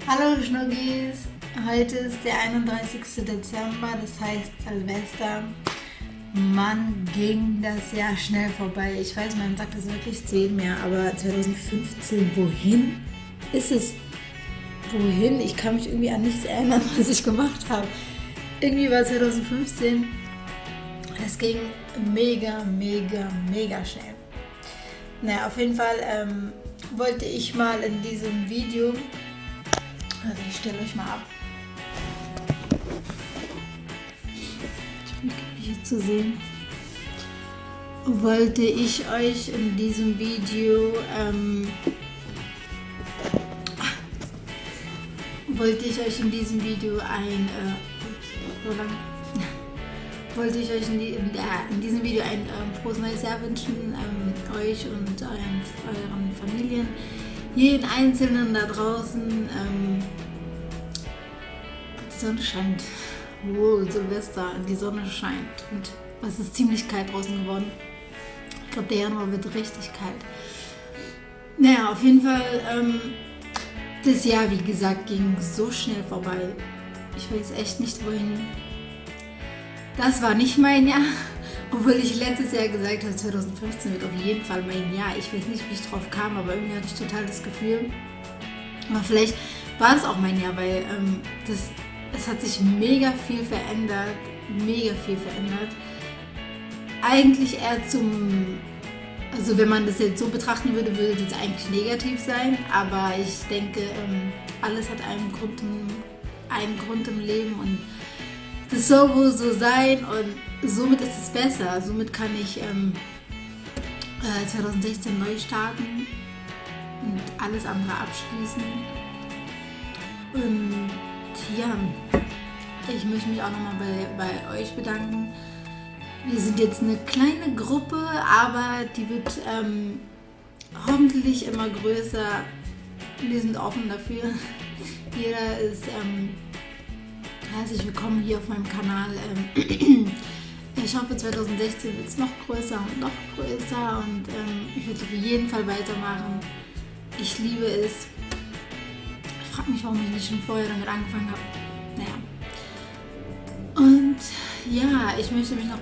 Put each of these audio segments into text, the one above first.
Hallo Schnuggis, heute ist der 31. Dezember, das heißt Silvester. Mann, ging das Jahr schnell vorbei. Ich weiß, man sagt das wirklich zu jedem Jahr, aber 2015, wohin ist es? Wohin? Ich kann mich irgendwie an nichts erinnern, was ich gemacht habe. Irgendwie war 2015, es ging mega schnell. Naja, auf jeden Fall wollte ich mal in diesem Video, also ich stelle euch mal ab, hier zu sehen, wollte ich euch in diesem Video in diesem Video ein frohes neues Jahr wünschen, euch und euren Familien, jeden Einzelnen da draußen. Die Sonne scheint. Oh, Silvester, die Sonne scheint. Und es ist ziemlich kalt draußen geworden. Ich glaube, der Januar wird richtig kalt. Naja, auf jeden Fall, das Jahr, wie gesagt, ging so schnell vorbei. Ich weiß echt nicht, wohin. Das war nicht mein Jahr. Obwohl ich letztes Jahr gesagt habe, 2015 wird auf jeden Fall mein Jahr. Ich weiß nicht, wie ich drauf kam, aber irgendwie hatte ich total das Gefühl. Aber vielleicht war es auch mein Jahr, weil es hat sich mega viel verändert. Eigentlich eher also wenn man das jetzt so betrachten würde, würde das eigentlich negativ sein. Aber ich denke, alles hat einen Grund im Leben und das soll wohl so sein und somit ist es besser. Somit kann ich 2016 neu starten und alles andere abschließen. Und ja, ich möchte mich auch nochmal bei euch bedanken. Wir sind jetzt eine kleine Gruppe, aber die wird hoffentlich immer größer. Wir sind offen dafür. Jeder ist herzlich willkommen hier auf meinem Kanal. Ich hoffe, 2016 wird es noch größer und noch größer und ich werde auf jeden Fall weitermachen. Ich liebe es. Ich frage mich, warum ich nicht schon vorher damit angefangen habe. Naja. Und ja, ich möchte mich noch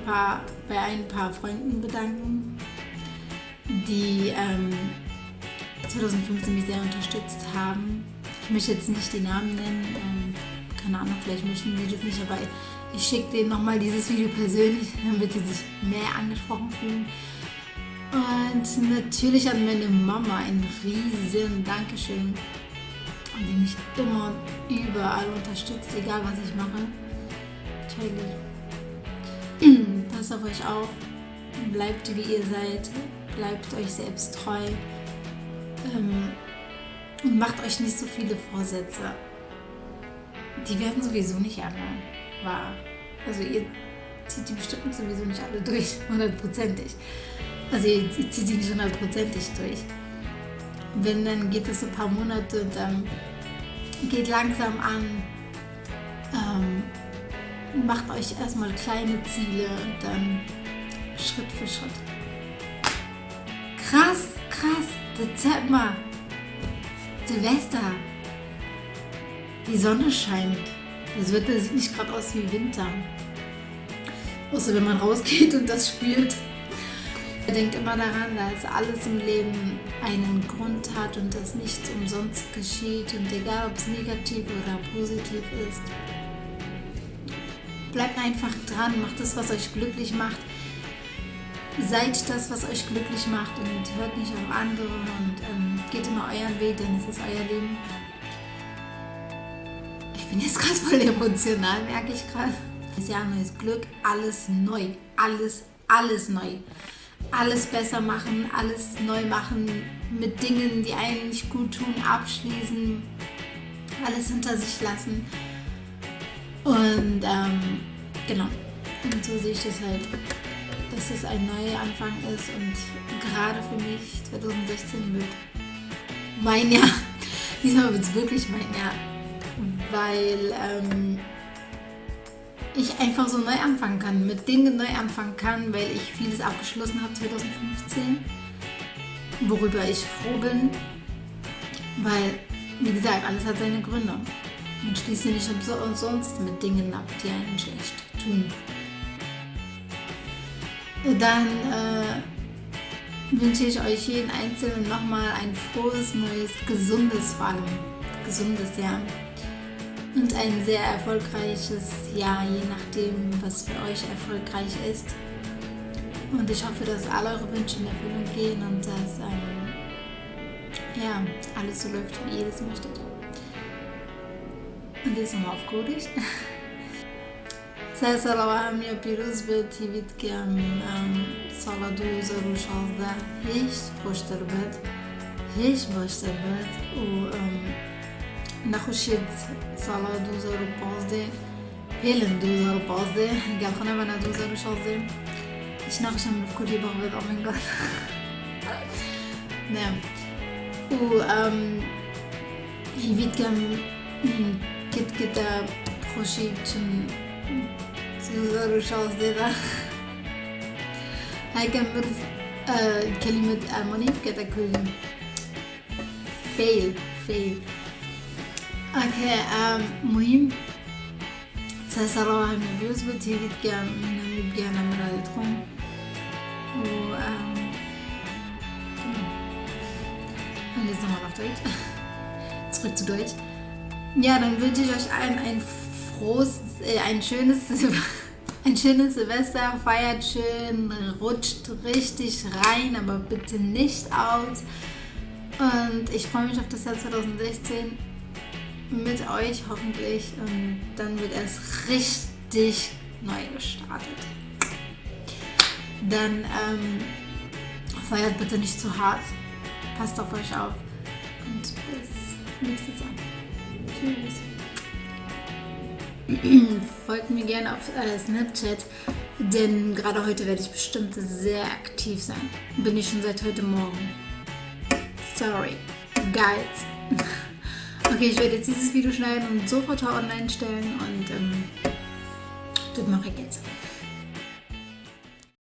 bei ein paar Freunden bedanken, die 2015 mich sehr unterstützt haben. Ich möchte jetzt nicht die Namen nennen. Keine Ahnung, vielleicht möchten die das nicht, aber ich schicke denen nochmal dieses Video persönlich, damit die sich mehr angesprochen fühlen. Und natürlich an meine Mama ein riesen Dankeschön, die mich immer und überall unterstützt, egal was ich mache. Toll. Passt auf euch auf, bleibt wie ihr seid, bleibt euch selbst treu und macht euch nicht so viele Vorsätze. Die werden sowieso nicht alle wahr. Also ihr zieht die bestimmt sowieso nicht alle durch, 100%. Also ihr zieht die nicht 100% durch. Wenn, dann geht es so ein paar Monate und dann geht langsam an. Macht euch erstmal kleine Ziele und dann Schritt für Schritt. Krass, Dezember, Silvester. Die Sonne scheint. Das Wetter sieht nicht gerade aus wie Winter. Außer wenn man rausgeht und das spürt. Denkt immer daran, dass alles im Leben einen Grund hat und dass nichts umsonst geschieht. Und egal, ob es negativ oder positiv ist, bleibt einfach dran, macht das, was euch glücklich macht. Seid das, was euch glücklich macht und hört nicht auf andere und geht immer euren Weg, denn es ist euer Leben. Ich bin jetzt gerade voll emotional, merke ich gerade. Das Jahr, neues Glück, alles neu, alles neu. Alles besser machen, alles neu machen, mit Dingen, die einen nicht gut tun, abschließen, alles hinter sich lassen. Und genau, und so sehe ich das halt, dass es ein neuer Anfang ist und gerade für mich 2016 wird mein Jahr. Diesmal wird es wirklich mein Jahr. Weil ich einfach so neu anfangen kann, mit Dingen neu anfangen kann, weil ich vieles abgeschlossen habe 2015, worüber ich froh bin, weil wie gesagt, alles hat seine Gründe. Und schließe nicht umsonst mit Dingen ab, die einen schlecht tun. Dann wünsche ich euch jeden Einzelnen nochmal ein frohes, neues, gesundes, vor allem gesundes Jahr. Und ein sehr erfolgreiches Jahr, je nachdem, was für euch erfolgreich ist. Und ich hoffe, dass alle eure Wünsche in Erfüllung gehen und dass alles so läuft, wie ihr es möchtet. Und jetzt nochmal auf Kurdisch. سال سال و همی پیروز به تیوید که سال 2016 هیچ خوشتر بد هیچ باشتر بد و نخوشید سال 2015 پیلن 2015 قال خنا بنا 2016 ich nachschaue mir auf Kurdi Bachwelt, oh mein Gott. Ne. Ich würde gerne كده خوشی چون 2016 هاي كان مرف كلمة ألماني كده كل fail اوكي مهم صراحة من بيوز بتيجي كان من بيجانا مرادتكم و und jetzt nochmal auf Deutsch. Zurück zu Deutsch. Ja, dann wünsche ich euch allen ein schönes Silvester. Feiert schön, rutscht richtig rein, aber bitte nicht aus. Und ich freue mich auf das Jahr 2016 mit euch hoffentlich. Und dann wird es richtig neu gestartet. Dann feiert bitte nicht zu hart. Passt auf euch auf und bis nächstes Jahr. Tschüss. Folgt mir gerne auf Snapchat, denn gerade heute werde ich bestimmt sehr aktiv sein. Bin ich schon seit heute Morgen. Sorry, guys. Okay, ich werde jetzt dieses Video schneiden und sofort online stellen und das mache ich jetzt.